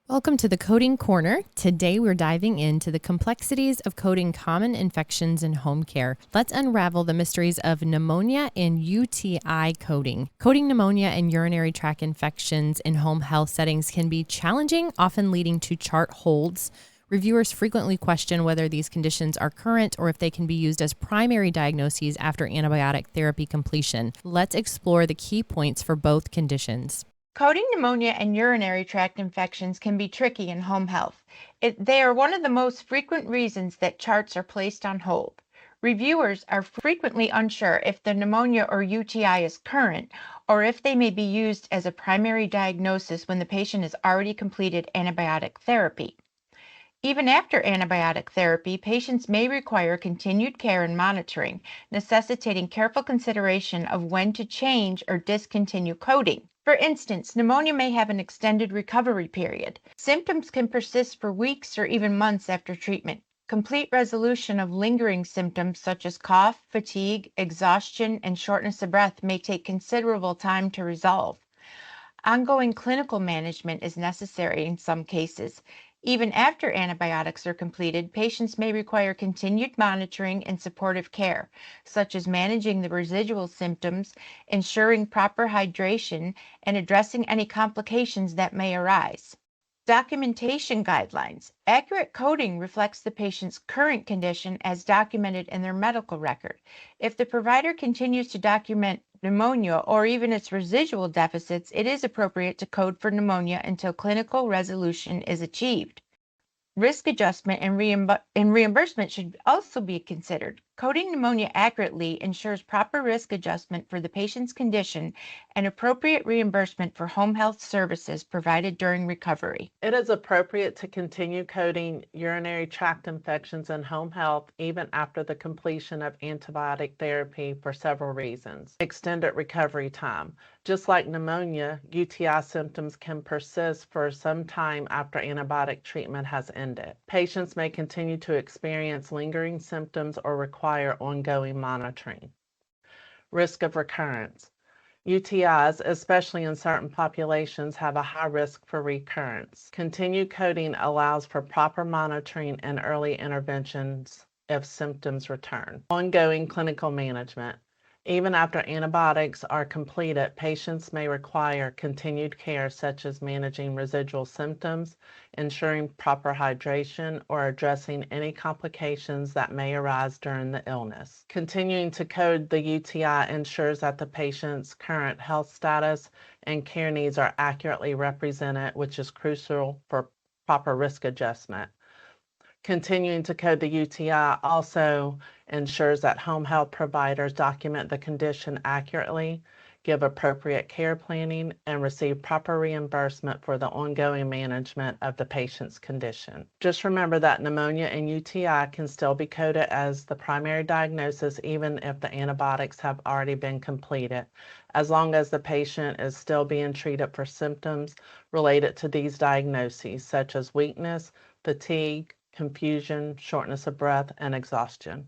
Welcome to the Coding Corner. Today we're diving into the complexities of coding common infections in home care. Let's unravel the mysteries of pneumonia and UTI coding. Coding pneumonia and urinary tract infections in home health settings can be challenging, often leading to chart holds. Reviewers frequently question whether these conditions are current or if they can be used as primary diagnoses after antibiotic therapy completion. Let's explore the key points for both conditions. Coding pneumonia and urinary tract infections can be tricky in home health. They are one of the most frequent reasons that charts are placed on hold. Reviewers are frequently unsure if the pneumonia or UTI is current or if they may be used as a primary diagnosis when the patient has already completed antibiotic therapy. Even after antibiotic therapy, patients may require continued care and monitoring, necessitating careful consideration of when to change or discontinue coding. For instance, pneumonia may have an extended recovery period. Symptoms can persist for weeks or even months after treatment. Complete resolution of lingering symptoms such as cough, fatigue, exhaustion, and shortness of breath may take considerable time to resolve. Ongoing clinical management is necessary in some cases. Even after antibiotics are completed, patients may require continued monitoring and supportive care, such as managing the residual symptoms, ensuring proper hydration, and addressing any complications that may arise. Documentation guidelines. Accurate coding reflects the patient's current condition as documented in their medical record. If the provider continues to document pneumonia or even its residual deficits, it is appropriate to code for pneumonia until clinical resolution is achieved. Risk adjustment and reimbursement should also be considered. Coding pneumonia accurately ensures proper risk adjustment for the patient's condition and appropriate reimbursement for home health services provided during recovery. It is appropriate to continue coding urinary tract infections in home health even after the completion of antibiotic therapy for several reasons. Extended recovery time. Just like pneumonia, UTI symptoms can persist for some time after antibiotic treatment has ended. Patients may continue to experience lingering symptoms or require ongoing monitoring. Risk of recurrence. UTIs, especially in certain populations, have a high risk for recurrence. Continued coding allows for proper monitoring and early interventions if symptoms return. Ongoing clinical management. Even after antibiotics are completed, patients may require continued care such as managing residual symptoms, ensuring proper hydration, or addressing any complications that may arise during the illness. Continuing to code the UTI ensures that the patient's current health status and care needs are accurately represented, which is crucial for proper risk adjustment. Continuing to code the UTI also ensures that home health providers document the condition accurately, give appropriate care planning, and receive proper reimbursement for the ongoing management of the patient's condition. Just remember that pneumonia and UTI can still be coded as the primary diagnosis even if the antibiotics have already been completed, as long as the patient is still being treated for symptoms related to these diagnoses, such as weakness, fatigue, confusion, shortness of breath, and exhaustion.